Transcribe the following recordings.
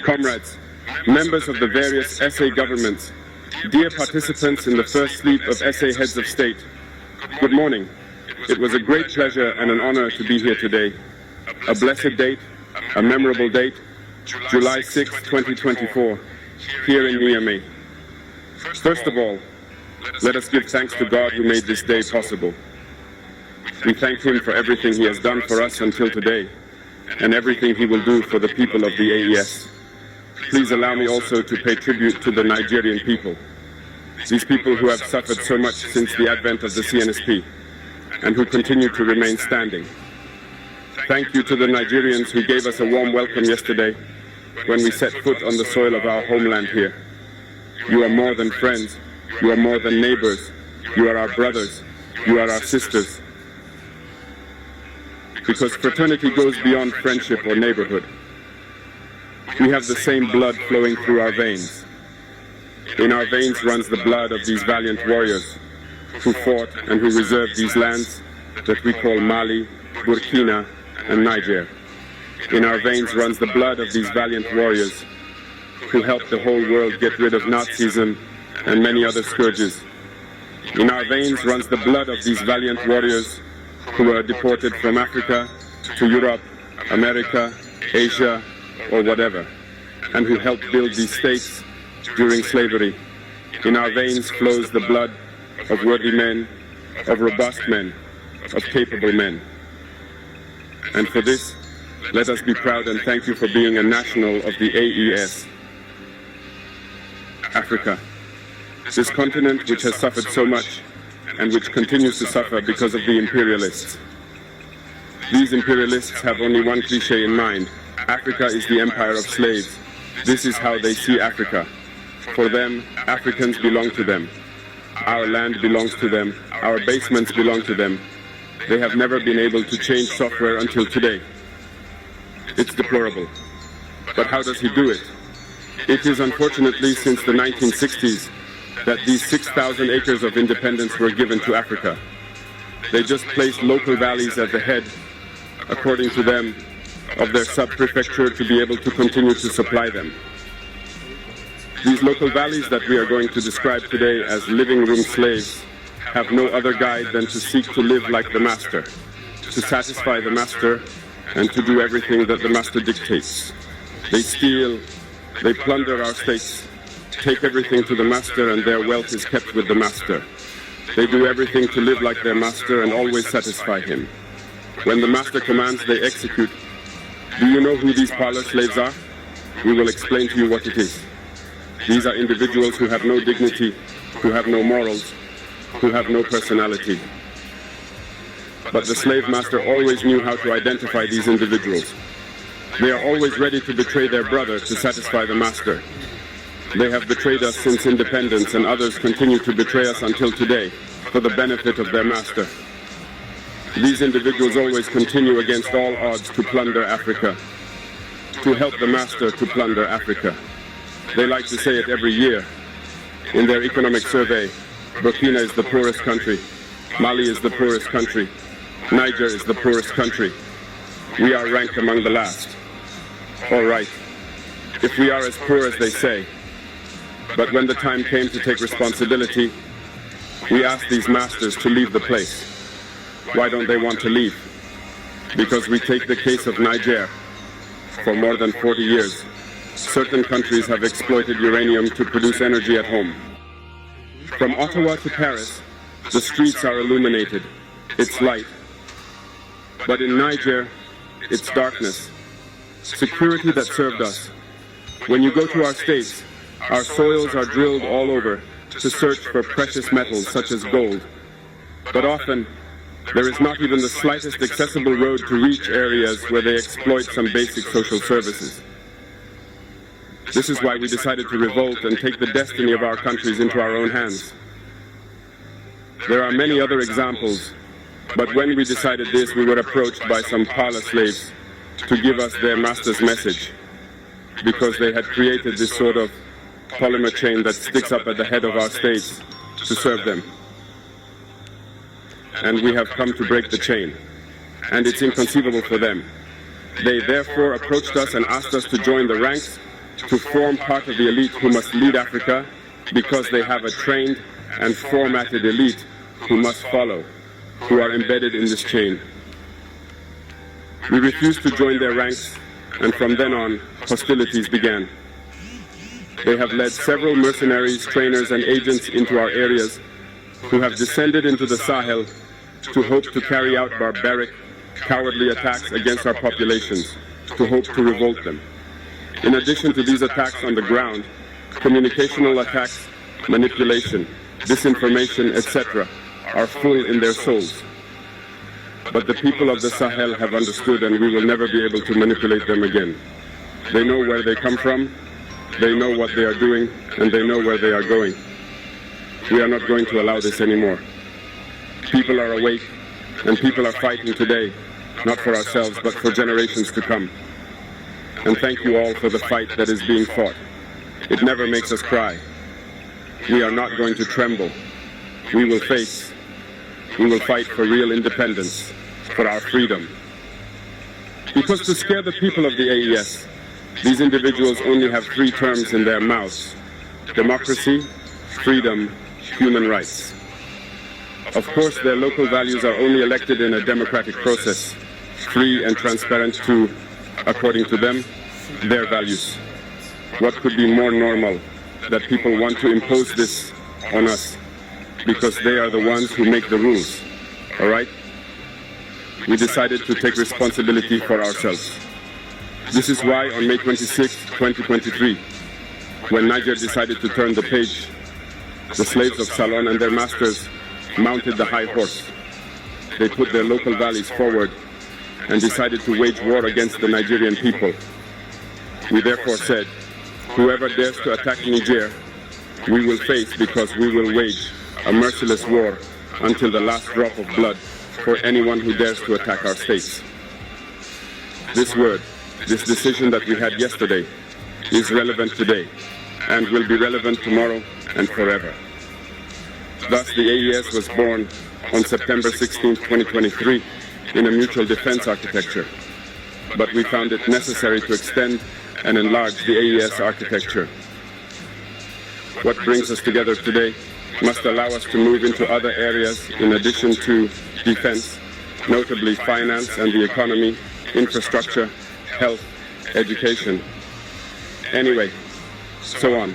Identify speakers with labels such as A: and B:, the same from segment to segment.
A: Comrades, members of the various SA governments, dear participants in the first sleep of SA heads of state, good morning. It was a great pleasure and an honor to be here today. A blessed date, a memorable date, July 6, 2024, here in Niamey. First of all, let us give thanks to God who made this day possible. We thank Him for everything He has done for us until today, and everything He will do for the people of the AES. Please allow me also to pay tribute to the Nigerian people, these people who have suffered so much since the advent of the CNSP, and who continue to remain standing. Thank you to the Nigerians who gave us a warm welcome yesterday when we set foot on the soil of our homeland here. You are more than friends, you are more than neighbors, you are our brothers, you are our sisters. Because fraternity goes beyond friendship or neighborhood. We have the same blood flowing through our veins. In our veins runs the blood of these valiant warriors who fought and who reserved these lands that we call Mali, Burkina, and Niger. In our veins runs the blood of these valiant warriors who helped the whole world get rid of Nazism and many other scourges. In our veins runs the blood of these valiant warriors who were deported from Africa to Europe, America, Asia, or whatever, and who helped build these states during slavery. In our veins flows the blood of worthy men, of robust men, of capable men. And for this, let us be proud and thank you for being a national of the AES. Africa, this continent which has suffered so much and which continues to suffer because of the imperialists. These imperialists have only one cliché in mind: Africa is the empire of slaves. This is how they see Africa. For them, Africans belong to them. Our land belongs to them. Our basements belong to them. They have never been able to change software until today. It's deplorable. But how does he do it? It is unfortunately since the 1960s that these 6,000 acres of independence were given to Africa. They just placed local valleys at the head, according to them, of their sub-prefecture to be able to continue to supply them. These local valleys that we are going to describe today as living room slaves have no other guide than to seek to live like the master, to satisfy the master, and to do everything that the master dictates. They steal, they plunder our states, take everything to the master, and their wealth is kept with the master. They do everything to live like their master and always satisfy him. When the master commands, they execute. Do you know who these parlor slaves are? We will explain to you what it is. These are individuals who have no dignity, who have no morals, who have no personality. But the slave master always knew how to identify these individuals. They are always ready to betray their brother to satisfy the master. They have betrayed us since independence, and others continue to betray us until today for the benefit of their master. These individuals always continue against all odds to plunder Africa, to help the master to plunder Africa. They like to say it every year. In their economic survey, Burkina is the poorest country, Mali is the poorest country, Niger is the poorest country. We are ranked among the last. All right, if we are as poor as they say. But when the time came to take responsibility, we asked these masters to leave the place. Why don't they want to leave? Because we take the case of Niger. For more than 40 years, certain countries have exploited uranium to produce energy at home. From Ottawa to Paris, the streets are illuminated. It's light. But in Niger, it's darkness. Security that served us. When you go to our states, our soils are drilled all over to search for precious metals such as gold. But often, there is not even the slightest accessible road to reach areas where they exploit some basic social services. This is why we decided to revolt and take the destiny of our countries into our own hands. There are many other examples, but when we decided this, we were approached by some parlor slaves to give us their master's message, because they had created this sort of polymer chain that sticks up at the head of our states to serve them. And we have come to break the chain, and it's inconceivable for them. They therefore approached us and asked us to join the ranks to form part of the elite who must lead Africa because they have a trained and formatted elite who must follow, who are embedded in this chain. We refused to join their ranks, and from then on, hostilities began. They have led several mercenaries, trainers, and agents into our areas who have descended into the Sahel to hope to carry out barbaric, cowardly attacks against our populations, to hope to revolt them. In addition to these attacks on the ground, communicational attacks, manipulation, disinformation, etc., are full in their souls. But the people of the Sahel have understood, and we will never be able to manipulate them again. They know where they come from, they know what they are doing, and they know where they are going. We are not going to allow this anymore. People are awake, and people are fighting today, not for ourselves, but for generations to come. And thank you all for the fight that is being fought. It never makes us cry. We are not going to tremble. We will face. We will fight for real independence, for our freedom. Because to scare the people of the AES, these individuals only have 3 terms in their mouths: democracy, freedom, human rights. Of course, their local values are only elected in a democratic process, free and transparent to, according to them, their values. What could be more normal that people want to impose this on us because they are the ones who make the rules, all right? We decided to take responsibility for ourselves. This is why on May 26, 2023, when Niger decided to turn the page, the slaves of Salon and their masters mounted the high horse. They put their local values forward and decided to wage war against the Nigerian people. We therefore said, whoever dares to attack Niger, we will face, because we will wage a merciless war until the last drop of blood for anyone who dares to attack our states. This word, this decision that we had yesterday, is relevant today and will be relevant tomorrow and forever. Thus, the AES was born on September 16, 2023, in a mutual defense architecture. But we found it necessary to extend and enlarge the AES architecture. What brings us together today must allow us to move into other areas in addition to defense, notably finance and the economy, infrastructure, health, education. Anyway, so on.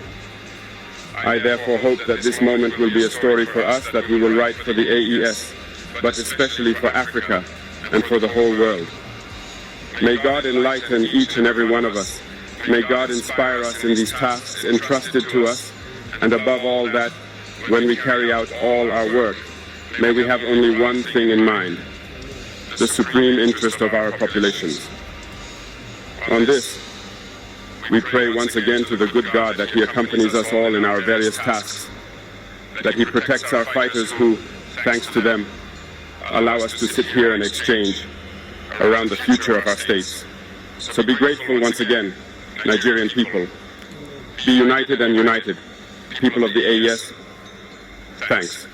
A: I therefore hope that this moment will be a story for us that we will write for the AES, but especially for Africa and for the whole world. May God enlighten each and every one of us. May God inspire us in these tasks entrusted to us, and above all that, when we carry out all our work, may we have only one thing in mind: the supreme interest of our populations. On this, we pray once again to the good God that He accompanies us all in our various tasks, that He protects our fighters who, thanks to them, allow us to sit here and exchange around the future of our states. So be grateful once again, Nigerian people. Be united and united. People of the AES, thanks.